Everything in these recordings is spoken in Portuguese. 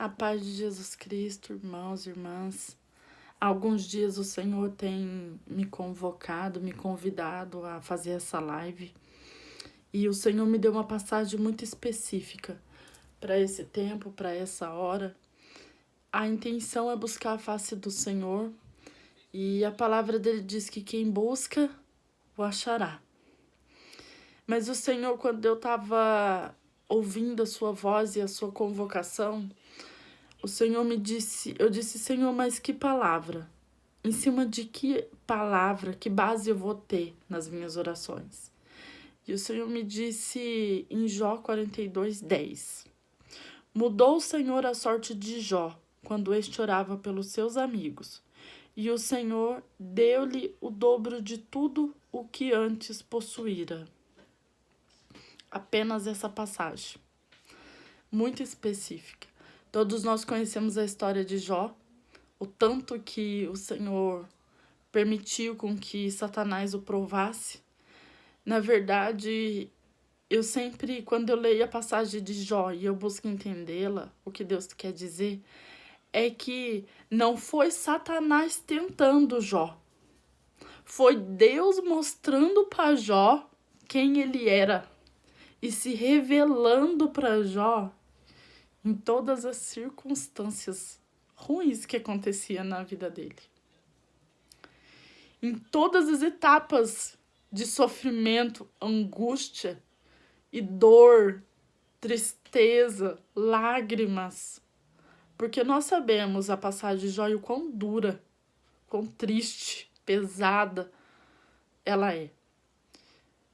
A paz de Jesus Cristo, irmãos e irmãs. Há alguns dias o Senhor tem me convocado, me convidado a fazer essa live. E o Senhor me deu uma passagem muito específica para esse tempo, para essa hora. A intenção é buscar a face do Senhor. E a palavra dele diz que quem busca, o achará. Mas o Senhor, quando eu estava ouvindo a sua voz e a sua convocação, o Senhor me disse, eu disse, Senhor, mas que palavra? Em cima de que palavra, que base eu vou ter nas minhas orações? E o Senhor me disse em Jó 42:10. Mudou o Senhor a sorte de Jó, quando este orava pelos seus amigos, e o Senhor deu-lhe o dobro de tudo o que antes possuíra. Apenas essa passagem, muito específica. Todos nós conhecemos a história de Jó, o tanto que o Senhor permitiu com que Satanás o provasse. Na verdade, eu sempre, quando eu leio a passagem de Jó e eu busco entendê-la, o que Deus quer dizer, é que não foi Satanás tentando Jó. Foi Deus mostrando para Jó quem ele era e se revelando para Jó em todas as circunstâncias ruins que acontecia na vida dele. Em todas as etapas de sofrimento, angústia e dor, tristeza, lágrimas. Porque nós sabemos a passagem de Jó e o quão dura, quão triste, pesada ela é.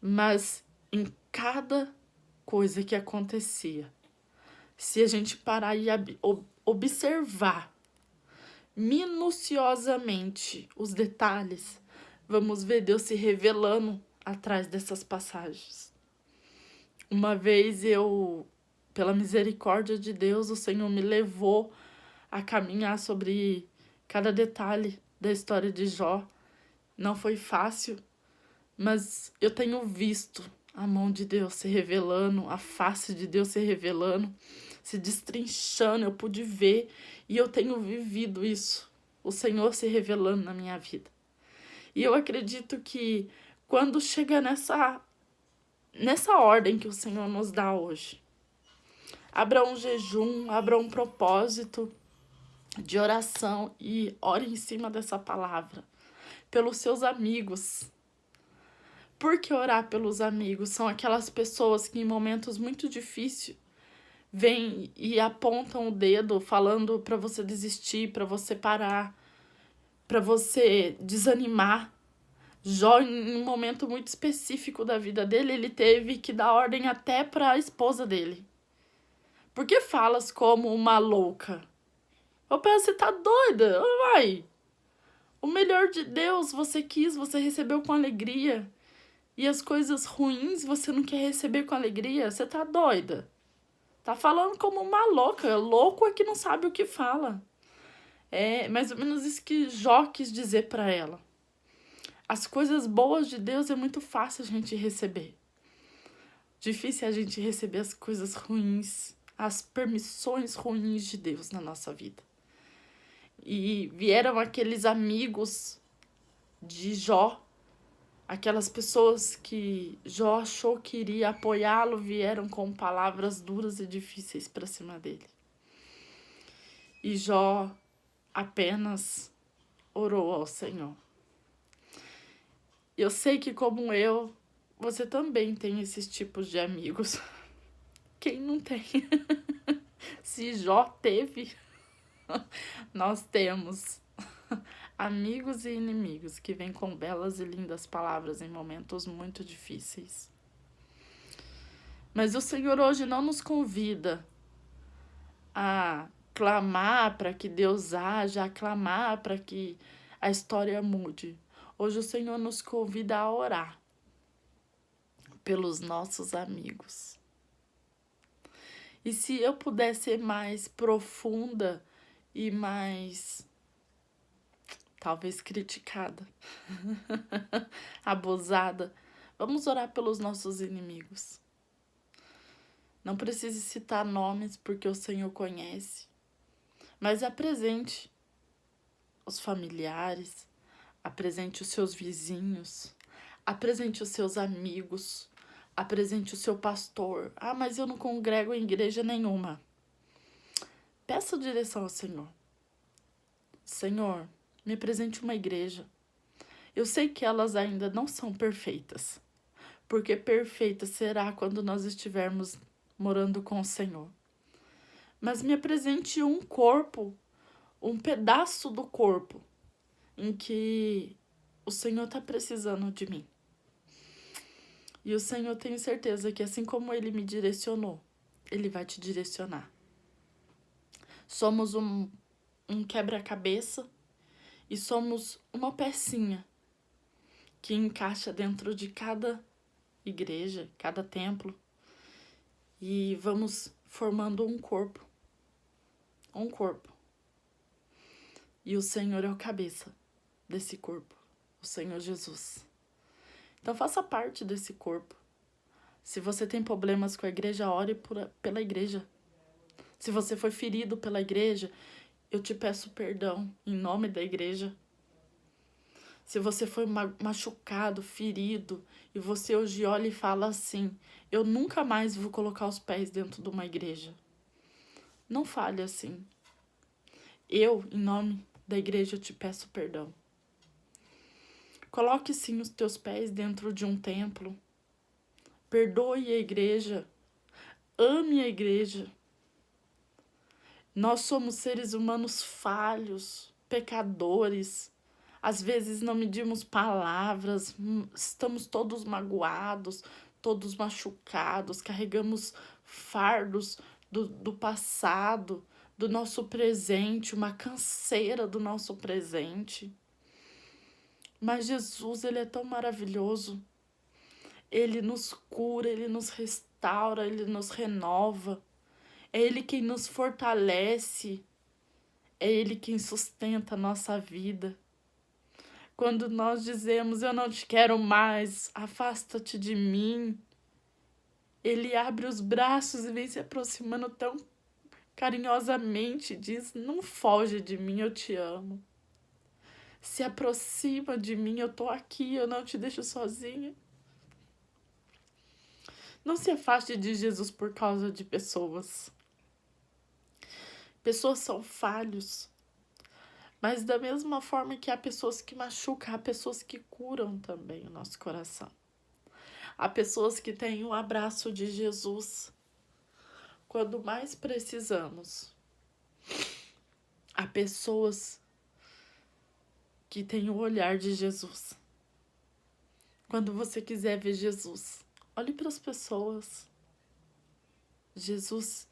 Mas em cada coisa que acontecia, se a gente parar e observar minuciosamente os detalhes, vamos ver Deus se revelando atrás dessas passagens. Uma vez pela misericórdia de Deus, o Senhor me levou a caminhar sobre cada detalhe da história de Jó. Não foi fácil, mas eu tenho visto a mão de Deus se revelando, a face de Deus se revelando, se destrinchando. Eu pude ver e eu tenho vivido isso, o Senhor se revelando na minha vida. E eu acredito que quando chega nessa ordem que o Senhor nos dá hoje, abra um jejum, abra um propósito de oração e ore em cima dessa palavra, pelos seus amigos. Por que orar pelos amigos? São aquelas pessoas que em momentos muito difíceis vêm e apontam o dedo falando para você desistir, para você parar, para você desanimar. Jó, em um momento muito específico da vida dele, ele teve que dar ordem até para a esposa dele. Por que falas como uma louca? Ô, Pé, você tá doida? Vai! O melhor de Deus você quis, você recebeu com alegria. E as coisas ruins você não quer receber com alegria? Você tá doida? Tá falando como uma louca. Louco é que não sabe o que fala. É mais ou menos isso que Jó quis dizer para ela. As coisas boas de Deus é muito fácil a gente receber. Difícil é a gente receber as coisas ruins, as permissões ruins de Deus na nossa vida. E vieram aqueles amigos de Jó, aquelas pessoas que Jó achou que iria apoiá-lo, vieram com palavras duras e difíceis para cima dele. E Jó apenas orou ao Senhor. Eu sei que, como eu, você também tem esses tipos de amigos. Quem não tem? Se Jó teve, nós temos amigos e inimigos que vêm com belas e lindas palavras em momentos muito difíceis. Mas o Senhor hoje não nos convida a clamar para que Deus haja, a clamar para que a história mude. Hoje o Senhor nos convida a orar pelos nossos amigos. E se eu puder ser mais profunda e mais, talvez, criticada, abusada, vamos orar pelos nossos inimigos. Não precise citar nomes porque o Senhor conhece. Mas apresente os familiares, apresente os seus vizinhos, apresente os seus amigos, apresente o seu pastor. Ah, mas eu não congrego em igreja nenhuma. Peça direção ao Senhor. Senhor, me apresente uma igreja. Eu sei que elas ainda não são perfeitas, porque perfeita será quando nós estivermos morando com o Senhor. Mas me apresente um corpo, um pedaço do corpo, em que o Senhor está precisando de mim. E o Senhor, tenho certeza que assim como Ele me direcionou, Ele vai te direcionar. Somos um quebra-cabeça e somos uma pecinha que encaixa dentro de cada igreja, cada templo, e vamos formando um corpo. Um corpo. E o Senhor é o cabeça desse corpo, o Senhor Jesus. Então faça parte desse corpo. Se você tem problemas com a igreja, ore pela igreja. Se você foi ferido pela igreja, eu te peço perdão em nome da igreja. Se você foi machucado, ferido, e você hoje olha e fala assim, eu nunca mais vou colocar os pés dentro de uma igreja. Não fale assim. Eu, em nome da igreja, te peço perdão. Coloque sim os teus pés dentro de um templo. Perdoe a igreja. Ame a igreja. Nós somos seres humanos falhos, pecadores. Às vezes não medimos palavras, estamos todos magoados, todos machucados, carregamos fardos do passado, do nosso presente, uma canseira do nosso presente. Mas Jesus, Ele é tão maravilhoso. Ele nos cura, Ele nos restaura, Ele nos renova. É Ele quem nos fortalece. É Ele quem sustenta a nossa vida. Quando nós dizemos, eu não te quero mais, afasta-te de mim, Ele abre os braços e vem se aproximando tão carinhosamente, diz, não foge de mim, eu te amo. Se aproxima de mim, eu tô aqui, eu não te deixo sozinha. Não se afaste de Jesus por causa de pessoas. Pessoas são falhos. Mas da mesma forma que há pessoas que machucam, há pessoas que curam também o nosso coração. Há pessoas que têm o abraço de Jesus quando mais precisamos. Há pessoas que têm o olhar de Jesus. Quando você quiser ver Jesus, olhe para as pessoas. Jesus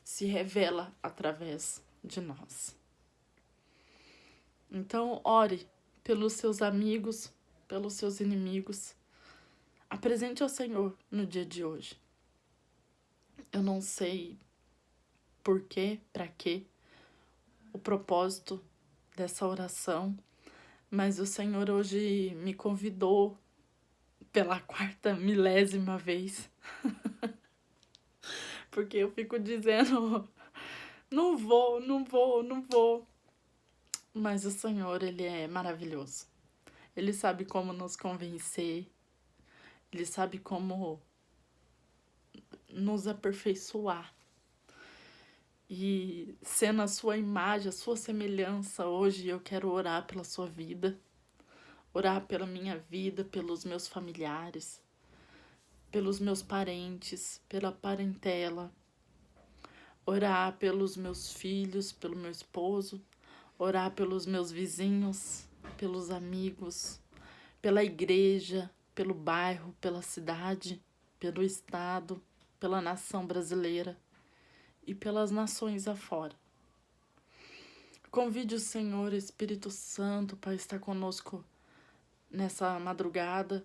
se revela através de nós. Então, ore pelos seus amigos, pelos seus inimigos. Apresente ao Senhor no dia de hoje. Eu não sei porquê, para quê, o propósito dessa oração, mas o Senhor hoje me convidou pela 4.000ª vez. Porque eu fico dizendo, não vou. Mas o Senhor, Ele é maravilhoso. Ele sabe como nos convencer. Ele sabe como nos aperfeiçoar. E sendo a sua imagem, a sua semelhança, hoje eu quero orar pela sua vida. Orar pela minha vida, pelos meus familiares, pelos meus parentes, pela parentela. Orar pelos meus filhos, pelo meu esposo. Orar pelos meus vizinhos, pelos amigos, pela igreja, pelo bairro, pela cidade, pelo estado, pela nação brasileira e pelas nações afora. Convide o Senhor Espírito Santo para estar conosco nessa madrugada.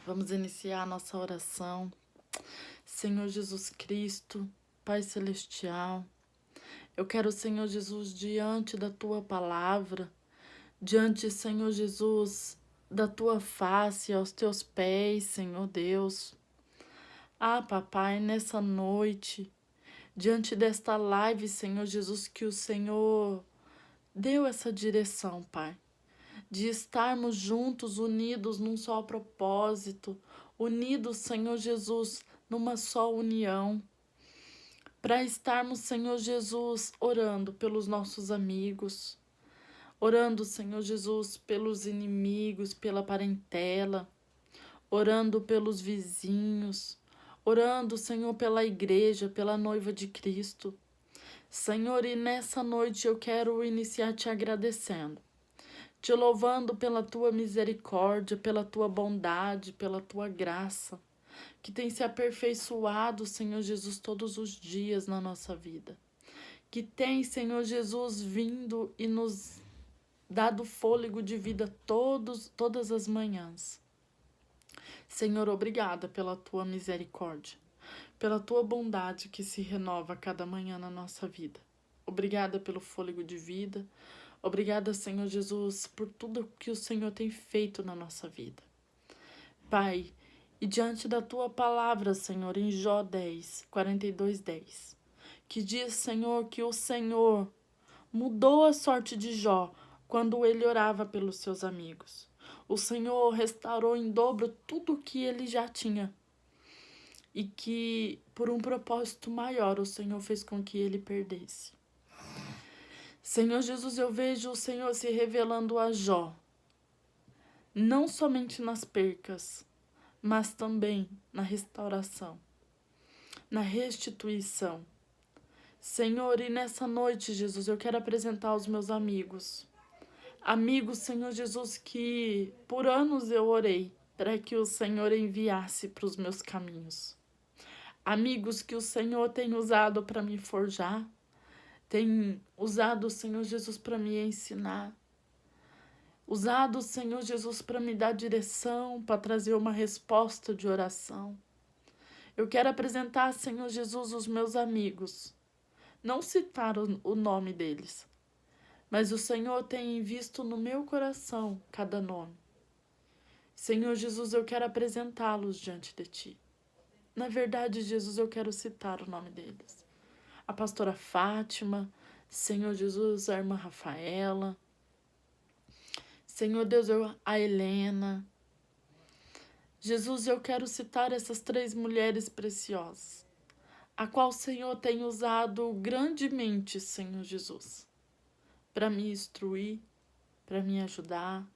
Vamos iniciar a nossa oração. Senhor Jesus Cristo, Pai Celestial, eu quero, Senhor Jesus, diante da Tua palavra, diante, Senhor Jesus, da Tua face, aos Teus pés, Senhor Deus. Ah, Papai, nessa noite, diante desta live, Senhor Jesus, que o Senhor deu essa direção, Pai, de estarmos juntos, unidos num só propósito, unidos, Senhor Jesus, numa só união, para estarmos, Senhor Jesus, orando pelos nossos amigos, orando, Senhor Jesus, pelos inimigos, pela parentela, orando pelos vizinhos, orando, Senhor, pela igreja, pela noiva de Cristo. Senhor, e nessa noite eu quero iniciar te agradecendo, te louvando pela tua misericórdia, pela tua bondade, pela tua graça, que tem se aperfeiçoado, Senhor Jesus, todos os dias na nossa vida. Que tem, Senhor Jesus, vindo e nos dado fôlego de vida todas as manhãs. Senhor, obrigada pela tua misericórdia, pela tua bondade que se renova a cada manhã na nossa vida. Obrigada pelo fôlego de vida. Obrigada, Senhor Jesus, por tudo que o Senhor tem feito na nossa vida. Pai, e diante da tua palavra, Senhor, em Jó 10, 42:10, que diz, Senhor, que o Senhor mudou a sorte de Jó quando ele orava pelos seus amigos. O Senhor restaurou em dobro tudo o que ele já tinha. E que, por um propósito maior, o Senhor fez com que ele perdesse. Senhor Jesus, eu vejo o Senhor se revelando a Jó, não somente nas percas, mas também na restauração, na restituição. Senhor, e nessa noite, Jesus, eu quero apresentar os meus amigos. Amigos, Senhor Jesus, que por anos eu orei para que o Senhor enviasse para os meus caminhos. Amigos que o Senhor tem usado para me forjar, tem usado o Senhor Jesus para me ensinar, usado o Senhor Jesus para me dar direção, para trazer uma resposta de oração. Eu quero apresentar, Senhor Jesus, os meus amigos, não citar o nome deles, mas o Senhor tem visto no meu coração cada nome. Senhor Jesus, eu quero apresentá-los diante de Ti. Na verdade, Jesus, eu quero citar o nome deles. A pastora Fátima, Senhor Jesus, a irmã Rafaela, Senhor Deus, a Helena. Jesus, eu quero citar essas 3 mulheres preciosas, a qual o Senhor tem usado grandemente, Senhor Jesus, para me instruir, para me ajudar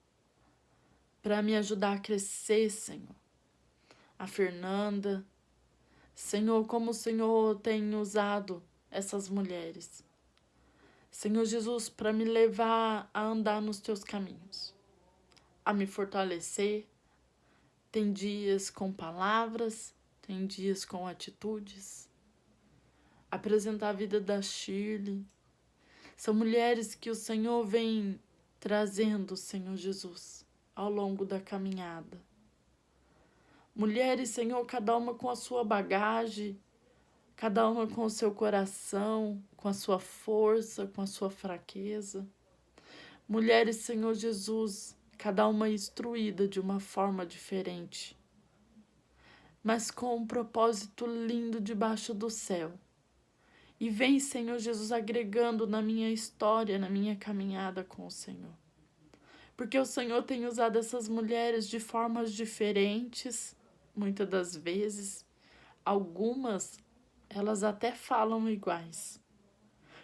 a crescer, Senhor. A Fernanda, Senhor, como o Senhor tem usado essas mulheres, Senhor Jesus, para me levar a andar nos teus caminhos, a me fortalecer. Tem dias com palavras, tem dias com atitudes. Apresentar a vida da Shirley. São mulheres que o Senhor vem trazendo, Senhor Jesus, ao longo da caminhada. Mulheres, Senhor, cada uma com a sua bagagem, cada uma com o seu coração, com a sua força, com a sua fraqueza. Mulheres, Senhor Jesus, cada uma instruída de uma forma diferente, mas com um propósito lindo debaixo do céu. E vem, Senhor Jesus, agregando na minha história, na minha caminhada com o Senhor. Porque o Senhor tem usado essas mulheres de formas diferentes, muitas das vezes. Algumas, elas até falam iguais,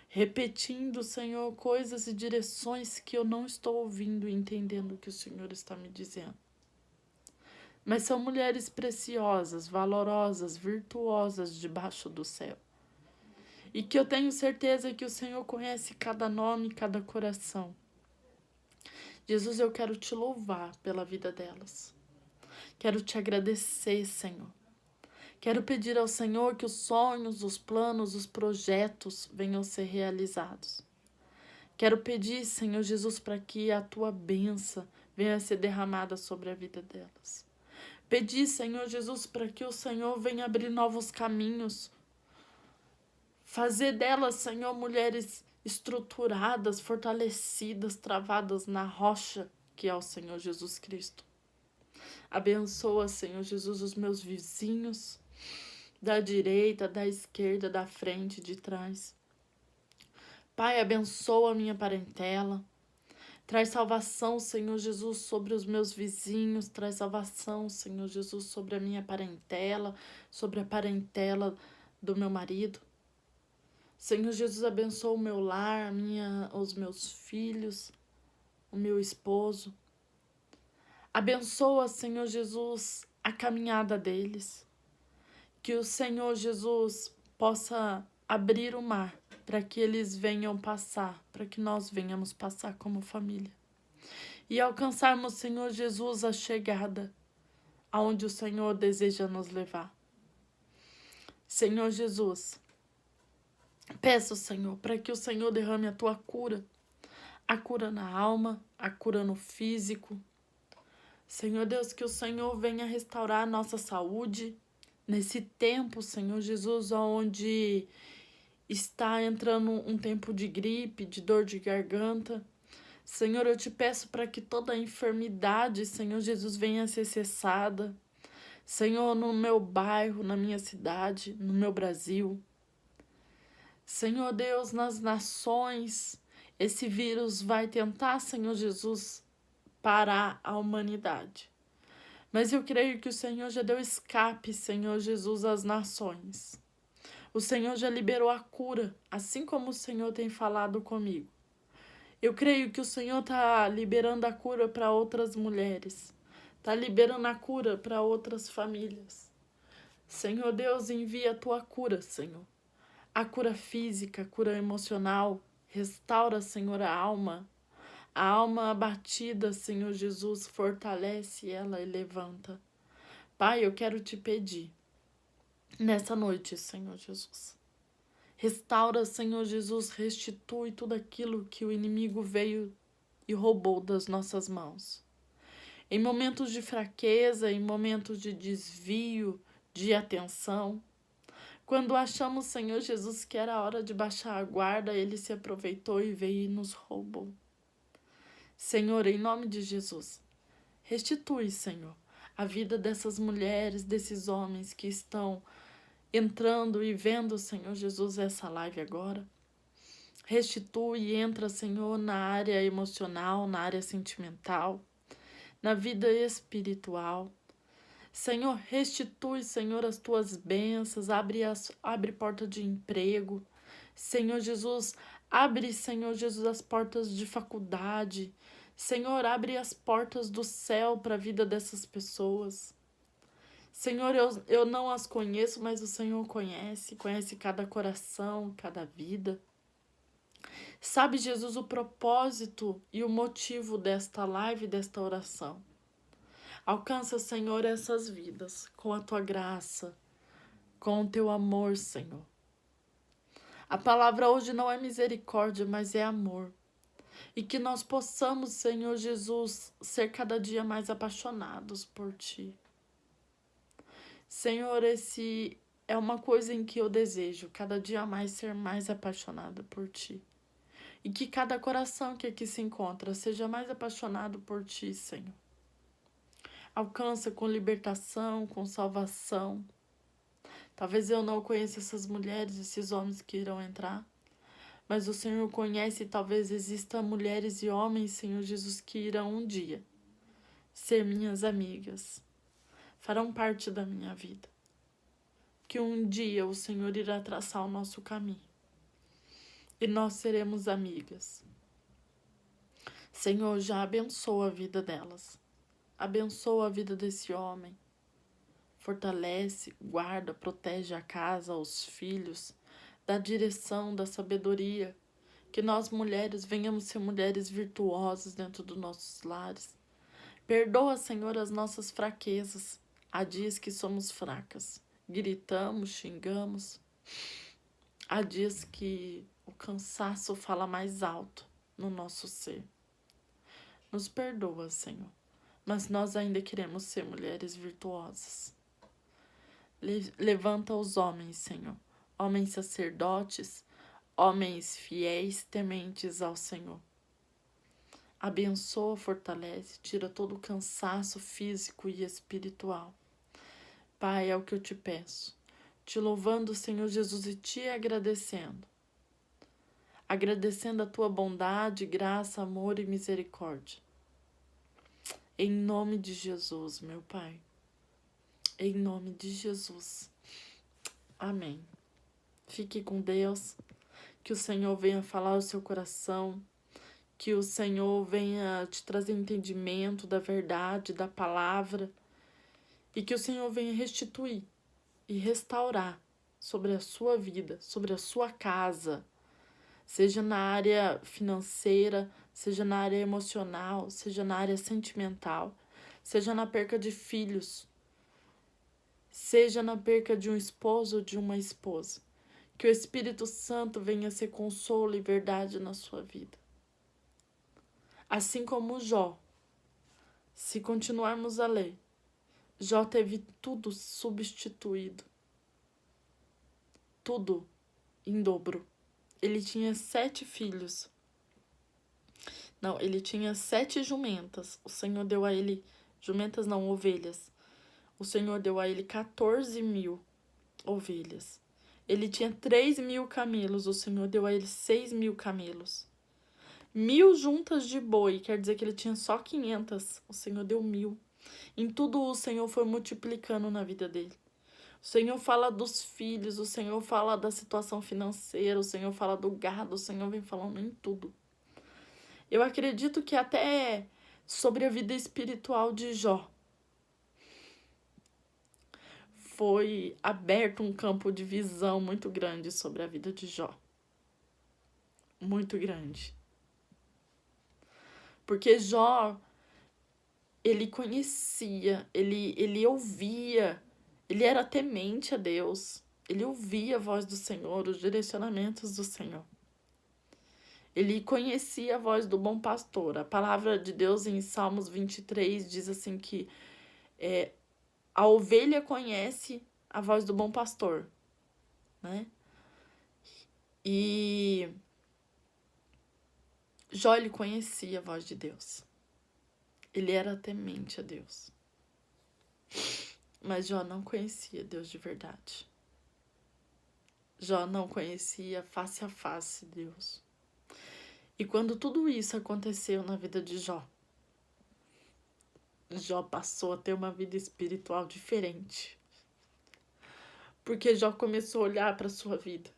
repetindo, Senhor, coisas e direções que eu não estou ouvindo e entendendo o que o Senhor está me dizendo. Mas são mulheres preciosas, valorosas, virtuosas debaixo do céu. E que eu tenho certeza que o Senhor conhece cada nome, cada coração. Jesus, eu quero te louvar pela vida delas. Quero te agradecer, Senhor. Quero pedir ao Senhor que os sonhos, os planos, os projetos venham ser realizados. Quero pedir, Senhor Jesus, para que a tua bênção venha a ser derramada sobre a vida delas. Pedir, Senhor Jesus, para que o Senhor venha abrir novos caminhos. Fazer delas, Senhor, mulheres estruturadas, fortalecidas, travadas na rocha que é o Senhor Jesus Cristo. Abençoa, Senhor Jesus, os meus vizinhos. da direita, da esquerda, da frente, de trás. Pai, abençoa a minha parentela. Traz salvação, Senhor Jesus, sobre os meus vizinhos. Traz salvação, Senhor Jesus, sobre a minha parentela, sobre a parentela do meu marido. Senhor Jesus, abençoa o meu lar, os meus filhos, o meu esposo. Abençoa, Senhor Jesus, a caminhada deles. Que o Senhor Jesus possa abrir o mar para que eles venham passar, para que nós venhamos passar como família. E alcançarmos, Senhor Jesus, a chegada aonde o Senhor deseja nos levar. Senhor Jesus, peço, Senhor, para que o Senhor derrame a tua cura. A cura na alma, a cura no físico. Senhor Deus, que o Senhor venha restaurar a nossa saúde nesse tempo, Senhor Jesus, onde está entrando um tempo de gripe, de dor de garganta. Senhor, eu te peço para que toda a enfermidade, Senhor Jesus, venha a ser cessada. Senhor, no meu bairro, na minha cidade, no meu Brasil. Senhor Deus, nas nações, esse vírus vai tentar, Senhor Jesus, parar a humanidade. Mas eu creio que o Senhor já deu escape, Senhor Jesus, às nações. O Senhor já liberou a cura, assim como o Senhor tem falado comigo. Eu creio que o Senhor está liberando a cura para outras mulheres. Está liberando a cura para outras famílias. Senhor Deus, envia a tua cura, Senhor. A cura física, a cura emocional. Restaura, Senhor, a alma. A alma abatida, Senhor Jesus, fortalece ela e levanta. Pai, eu quero te pedir, nessa noite, Senhor Jesus. Restaura, Senhor Jesus, restitui tudo aquilo que o inimigo veio e roubou das nossas mãos. Em momentos de fraqueza, em momentos de desvio, de atenção, quando achamos, Senhor Jesus, que era hora de baixar a guarda, ele se aproveitou e veio e nos roubou. Senhor, em nome de Jesus, restitui, Senhor, a vida dessas mulheres, desses homens que estão entrando e vendo, Senhor Jesus, essa live agora. Restitui e entra, Senhor, na área emocional, na área sentimental, na vida espiritual. Senhor, restitui, Senhor, as tuas bênçãos, abre porta de emprego. Senhor Jesus, abre, Senhor Jesus, as portas de faculdade. Senhor, abre as portas do céu para a vida dessas pessoas. Senhor, eu não as conheço, mas o Senhor conhece cada coração, cada vida. Sabe, Jesus, o propósito e o motivo desta live, desta oração. Alcança, Senhor, essas vidas com a tua graça, com o teu amor, Senhor. A palavra hoje não é misericórdia, mas é amor. E que nós possamos, Senhor Jesus, ser cada dia mais apaixonados por ti. Senhor, esse é uma coisa em que eu desejo, cada dia mais ser mais apaixonada por ti. E que cada coração que aqui se encontra seja mais apaixonado por ti, Senhor. Alcança com libertação, com salvação. Talvez eu não conheça essas mulheres, esses homens que irão entrar, mas o Senhor conhece e talvez existam mulheres e homens, Senhor Jesus, que irão um dia ser minhas amigas, farão parte da minha vida. Que um dia o Senhor irá traçar o nosso caminho e nós seremos amigas. Senhor, já abençoa a vida delas. Abençoa a vida desse homem. Fortalece, guarda, protege a casa, os filhos, dá direção, dá sabedoria. Que nós mulheres venhamos ser mulheres virtuosas dentro dos nossos lares. Perdoa, Senhor, as nossas fraquezas. Há dias que somos fracas. Gritamos, xingamos. Há dias que o cansaço fala mais alto no nosso ser. Nos perdoa, Senhor, mas nós ainda queremos ser mulheres virtuosas. Levanta os homens, Senhor, homens sacerdotes, homens fiéis, tementes ao Senhor. Abençoa, fortalece, tira todo o cansaço físico e espiritual. Pai, é o que eu te peço. te louvando, Senhor Jesus, e te agradecendo. Agradecendo a tua bondade, graça, amor e misericórdia. Em nome de Jesus, meu Pai. Em nome de Jesus. Amém. Fique com Deus. Que o Senhor venha falar ao seu coração. Que o Senhor venha te trazer entendimento da verdade, da palavra. E que o Senhor venha restituir e restaurar sobre a sua vida, sobre a sua casa. Seja na área financeira, seja na área emocional, seja na área sentimental, seja na perca de filhos, seja na perca de um esposo ou de uma esposa. Que o Espírito Santo venha ser consolo e verdade na sua vida. Assim como Jó, se continuarmos a ler, Jó teve tudo substituído. Tudo em dobro. Ele tinha 7 filhos. Não, ele tinha 7 jumentas. O Senhor deu a ele... Jumentas não, ovelhas. O Senhor deu a ele 14.000 ovelhas. Ele tinha 3.000 camelos. O Senhor deu a ele 6.000 camelos. 1.000 juntas de boi. Quer dizer que ele tinha só 500. O Senhor deu 1.000. Em tudo o Senhor foi multiplicando na vida dele. O Senhor fala dos filhos, o Senhor fala da situação financeira, o Senhor fala do gado, o Senhor vem falando em tudo. Eu acredito que até sobre a vida espiritual de Jó foi aberto um campo de visão muito grande sobre a vida de Jó. Muito grande. Porque Jó, ele conhecia, ele ouvia, ele era temente a Deus. Ele ouvia a voz do Senhor, os direcionamentos do Senhor. Ele conhecia a voz do bom pastor. A palavra de Deus em Salmos 23 diz assim que a ovelha conhece a voz do bom pastor, né? E Jó, ele conhecia a voz de Deus. Ele era temente a Deus. Mas Jó não conhecia Deus de verdade. Jó não conhecia face a face Deus. E quando tudo isso aconteceu na vida de Jó, Jó passou a ter uma vida espiritual diferente. Porque Jó começou a olhar para a sua vida.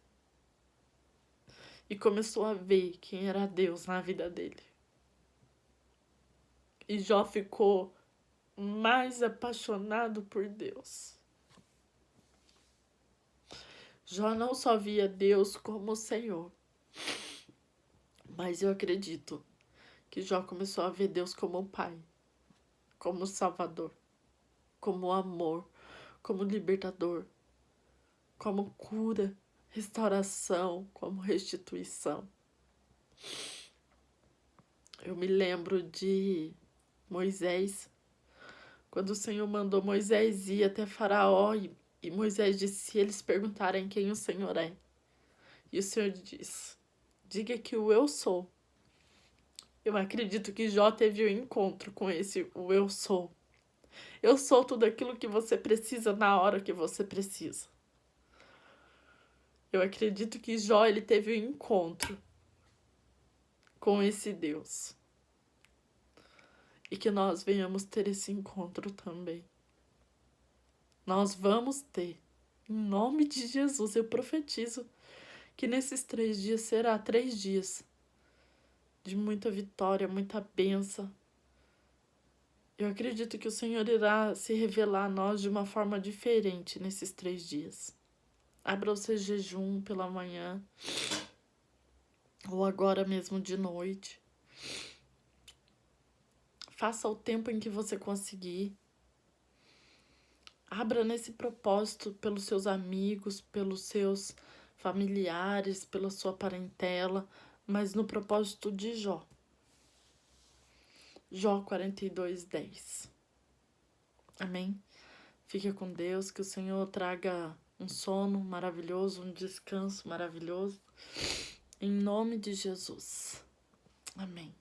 E começou a ver quem era Deus na vida dele. E Jó ficou mais apaixonado por Deus. Jó não só via Deus como o Senhor, mas eu acredito que Jó começou a ver Deus como Pai, como Salvador, como amor, como libertador, como cura, restauração, como restituição. Eu me lembro de Moisés, quando o Senhor mandou Moisés ir até Faraó e Moisés disse, se eles perguntarem quem o Senhor é. E o Senhor diz, diga que o eu sou. Eu acredito que Jó teve um encontro com esse o eu sou. Eu sou tudo aquilo que você precisa na hora que você precisa. Eu acredito que Jó, ele teve um encontro com esse Deus. E que nós venhamos ter esse encontro também. Nós vamos ter. Em nome de Jesus, eu profetizo que nesses 3 dias será 3 dias de muita vitória, muita bênção. Eu acredito que o Senhor irá se revelar a nós de uma forma diferente nesses 3 dias. Abra o seu jejum pela manhã, ou agora mesmo de noite. Faça o tempo em que você conseguir. Abra nesse propósito pelos seus amigos, pelos seus familiares, pela sua parentela, mas no propósito de Jó. Jó 42:10. Amém? Fique com Deus, que o Senhor traga um sono maravilhoso, um descanso maravilhoso. Em nome de Jesus. Amém.